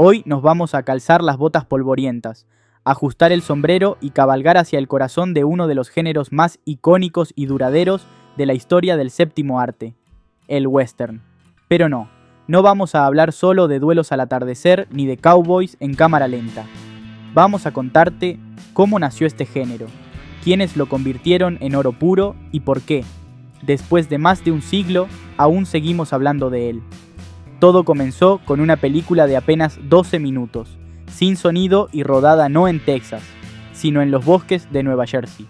Hoy nos vamos a calzar las botas polvorientas, ajustar el sombrero y cabalgar hacia el corazón de uno de los géneros más icónicos y duraderos de la historia del séptimo arte, el western. Pero no vamos a hablar solo de duelos al atardecer ni de cowboys en cámara lenta. Vamos a contarte cómo nació este género, quiénes lo convirtieron en oro puro y por qué, después de más de un siglo, aún seguimos hablando de él. Todo comenzó con una película de apenas 12 minutos, sin sonido y rodada no en Texas, sino en los bosques de Nueva Jersey.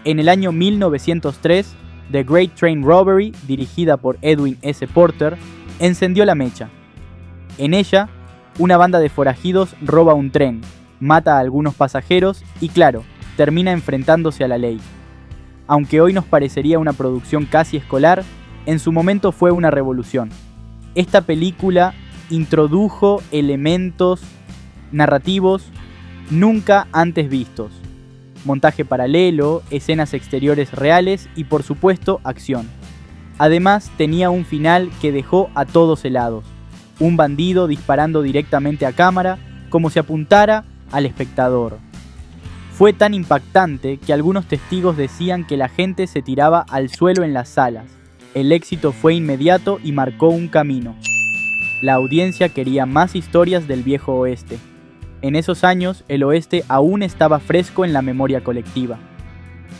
En el año 1903, The Great Train Robbery, dirigida por Edwin S. Porter, encendió la mecha. En ella, una banda de forajidos roba un tren, mata a algunos pasajeros y, claro, termina enfrentándose a la ley. Aunque hoy nos parecería una producción casi escolar, en su momento fue una revolución. Esta película introdujo elementos narrativos nunca antes vistos. Montaje paralelo, escenas exteriores reales y por supuesto acción. Además tenía un final que dejó a todos helados. Un bandido disparando directamente a cámara como si apuntara al espectador. Fue tan impactante que algunos testigos decían que la gente se tiraba al suelo en las salas. El éxito fue inmediato y marcó un camino. La audiencia quería más historias del viejo oeste. En esos años, el oeste aún estaba fresco en la memoria colectiva.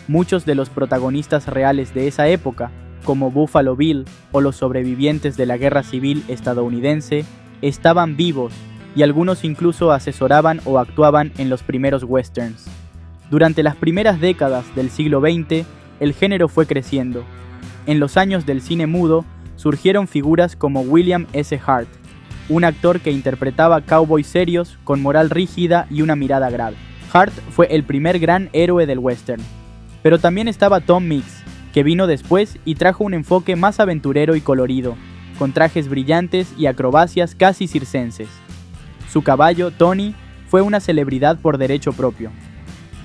Muchos de los protagonistas reales de esa época, como Buffalo Bill o los sobrevivientes de la Guerra Civil estadounidense, estaban vivos y algunos incluso asesoraban o actuaban en los primeros westerns. Durante las primeras décadas del siglo XX, el género fue creciendo. En los años del cine mudo, surgieron figuras como William S. Hart, un actor que interpretaba cowboys serios, con moral rígida y una mirada grave. Hart fue el primer gran héroe del western. Pero también estaba Tom Mix, que vino después y trajo un enfoque más aventurero y colorido, con trajes brillantes y acrobacias casi circenses. Su caballo, Tony, fue una celebridad por derecho propio.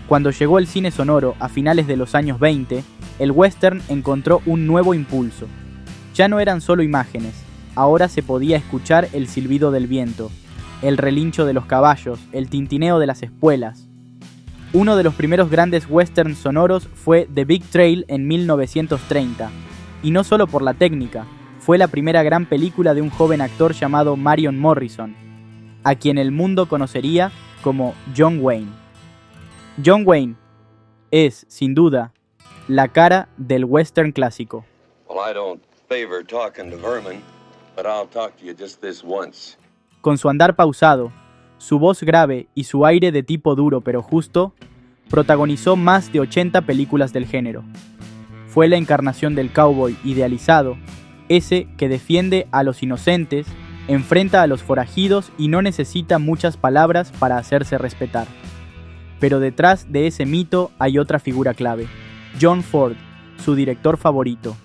Cuando llegó el cine sonoro a finales de los años 20, el western encontró un nuevo impulso. Ya no eran solo imágenes, ahora se podía escuchar el silbido del viento, el relincho de los caballos, el tintineo de las espuelas. Uno de los primeros grandes westerns sonoros fue The Big Trail en 1930, y no solo por la técnica, fue la primera gran película de un joven actor llamado Marion Morrison, a quien el mundo conocería como John Wayne. John Wayne es, sin duda, la cara del western clásico. Con su andar pausado, su voz grave y su aire de tipo duro pero justo, protagonizó más de 80 películas del género. Fue la encarnación del cowboy idealizado, ese que defiende a los inocentes, enfrenta a los forajidos y no necesita muchas palabras para hacerse respetar. Pero detrás de ese mito hay otra figura clave, John Ford, su director favorito.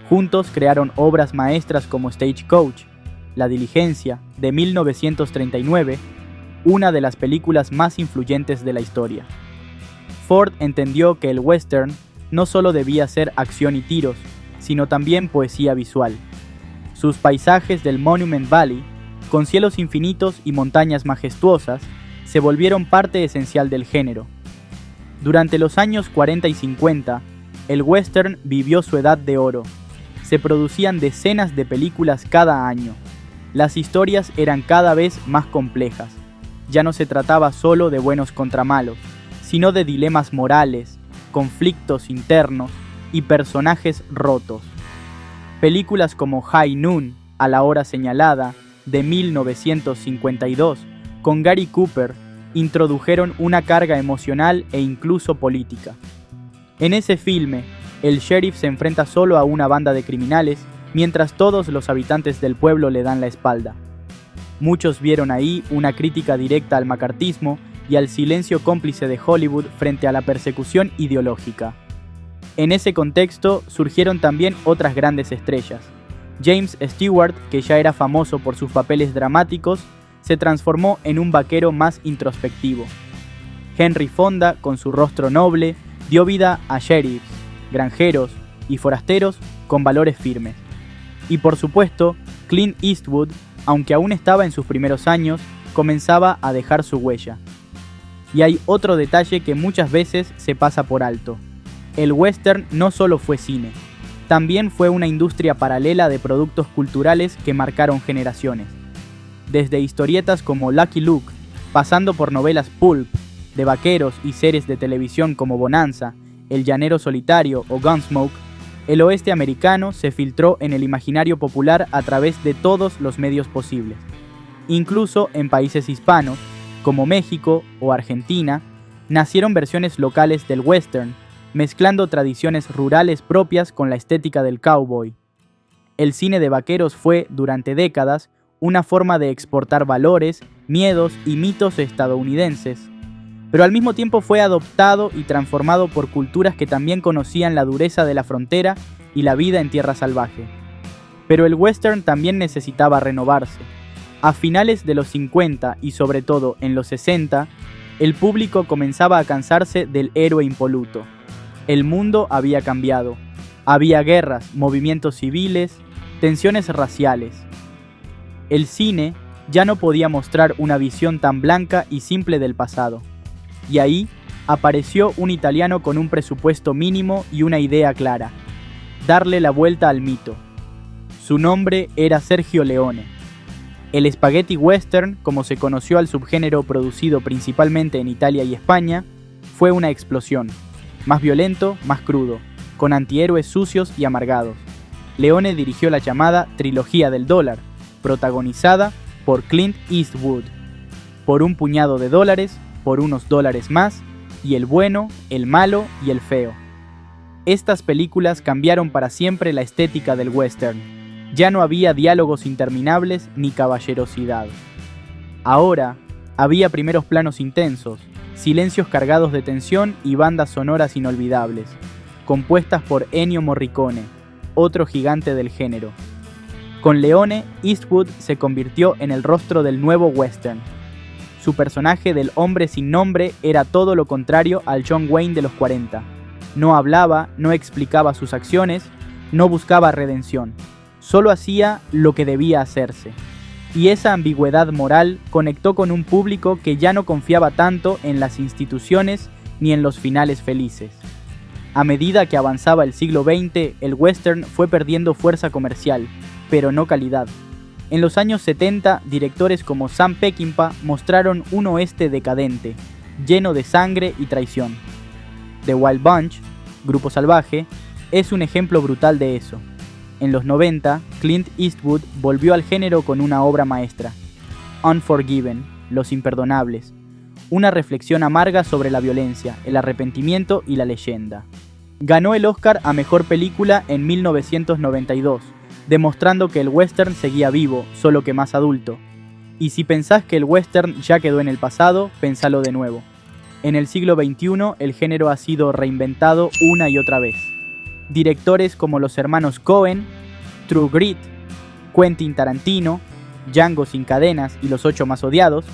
Juntos crearon obras maestras como Stagecoach, La Diligencia, de 1939, una de las películas más influyentes de la historia. Ford entendió que el western no solo debía ser acción y tiros, sino también poesía visual. Sus paisajes del Monument Valley, con cielos infinitos y montañas majestuosas, se volvieron parte esencial del género. Durante los años 40 y 50, el western vivió su edad de oro. Se producían decenas de películas cada año. Las historias eran cada vez más complejas. Ya no se trataba solo de buenos contra malos, sino de dilemas morales, conflictos internos y personajes rotos. Películas como High Noon, a la hora señalada, de 1952, con Gary Cooper, introdujeron una carga emocional e incluso política. En ese filme, el sheriff se enfrenta solo a una banda de criminales, mientras todos los habitantes del pueblo le dan la espalda. Muchos vieron ahí una crítica directa al macartismo y al silencio cómplice de Hollywood frente a la persecución ideológica. En ese contexto surgieron también otras grandes estrellas. James Stewart, que ya era famoso por sus papeles dramáticos, se transformó en un vaquero más introspectivo. Henry Fonda, con su rostro noble, dio vida a sheriffs, granjeros y forasteros con valores firmes. Y por supuesto, Clint Eastwood, aunque aún estaba en sus primeros años, comenzaba a dejar su huella. Y hay otro detalle que muchas veces se pasa por alto. El western no solo fue cine, también fue una industria paralela de productos culturales que marcaron generaciones. Desde historietas como Lucky Luke, pasando por novelas pulp, de vaqueros y series de televisión como Bonanza, El Llanero Solitario o Gunsmoke, el oeste americano se filtró en el imaginario popular a través de todos los medios posibles. Incluso en países hispanos, como México o Argentina, nacieron versiones locales del western, mezclando tradiciones rurales propias con la estética del cowboy. El cine de vaqueros fue, durante décadas, una forma de exportar valores, miedos y mitos estadounidenses, pero al mismo tiempo fue adoptado y transformado por culturas que también conocían la dureza de la frontera y la vida en tierra salvaje. Pero el western también necesitaba renovarse. A finales de los 50 y sobre todo en los 60, el público comenzaba a cansarse del héroe impoluto. El mundo había cambiado. Había guerras, movimientos civiles, tensiones raciales. El cine ya no podía mostrar una visión tan blanca y simple del pasado. Y ahí apareció un italiano con un presupuesto mínimo y una idea clara: darle la vuelta al mito. Su nombre era Sergio Leone. El spaghetti western, como se conoció al subgénero producido principalmente en Italia y España, fue una explosión. Más violento, más crudo, con antihéroes sucios y amargados. Leone dirigió la llamada Trilogía del Dólar, protagonizada por Clint Eastwood. Por un puñado de dólares, por unos dólares más, y el bueno, el malo y el feo. Estas películas cambiaron para siempre la estética del western. Ya no había diálogos interminables ni caballerosidad. Ahora, había primeros planos intensos, silencios cargados de tensión y bandas sonoras inolvidables, compuestas por Ennio Morricone, otro gigante del género. Con Leone, Eastwood se convirtió en el rostro del nuevo western. Su personaje del hombre sin nombre era todo lo contrario al John Wayne de los 40. No hablaba, no explicaba sus acciones, no buscaba redención. Solo hacía lo que debía hacerse. Y esa ambigüedad moral conectó con un público que ya no confiaba tanto en las instituciones ni en los finales felices. A medida que avanzaba el siglo XX, el western fue perdiendo fuerza comercial, pero no calidad. En los años 70, directores como Sam Peckinpah mostraron un oeste decadente, lleno de sangre y traición. The Wild Bunch, Grupo Salvaje, es un ejemplo brutal de eso. En los 90, Clint Eastwood volvió al género con una obra maestra, Unforgiven, Los Imperdonables, una reflexión amarga sobre la violencia, el arrepentimiento y la leyenda. Ganó el Oscar a Mejor Película en 1992, demostrando que el western seguía vivo, solo que más adulto. Y si pensás que el western ya quedó en el pasado, pensalo de nuevo. En el siglo XXI, el género ha sido reinventado una y otra vez. Directores como los hermanos Coen, True Grit, Quentin Tarantino, Django sin cadenas y Los 8 más odiados,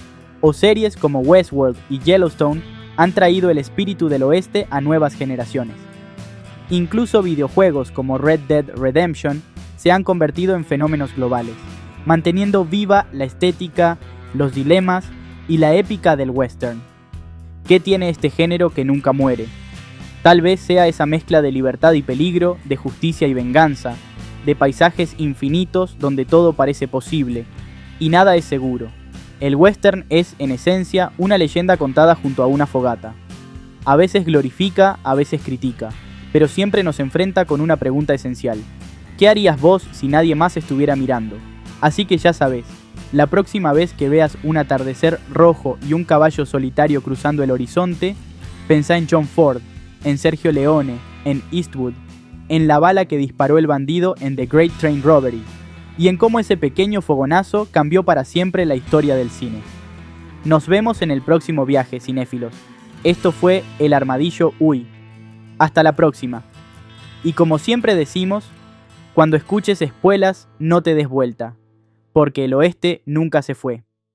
o series como Westworld y Yellowstone han traído el espíritu del oeste a nuevas generaciones. Incluso videojuegos como Red Dead Redemption se han convertido en fenómenos globales, manteniendo viva la estética, los dilemas y la épica del western. ¿Qué tiene este género que nunca muere? Tal vez sea esa mezcla de libertad y peligro, de justicia y venganza, de paisajes infinitos donde todo parece posible, y nada es seguro. El western es, en esencia, una leyenda contada junto a una fogata. A veces glorifica, a veces critica, pero siempre nos enfrenta con una pregunta esencial. ¿Qué harías vos si nadie más estuviera mirando? Así que ya sabes, la próxima vez que veas un atardecer rojo y un caballo solitario cruzando el horizonte, pensá en John Ford, en Sergio Leone, en Eastwood, en la bala que disparó el bandido en The Great Train Robbery, y en cómo ese pequeño fogonazo cambió para siempre la historia del cine. Nos vemos en el próximo viaje, cinéfilos. Esto fue El Armadillo Uy. Hasta la próxima. Y como siempre decimos, cuando escuches espuelas, no te des vuelta, porque el oeste nunca se fue.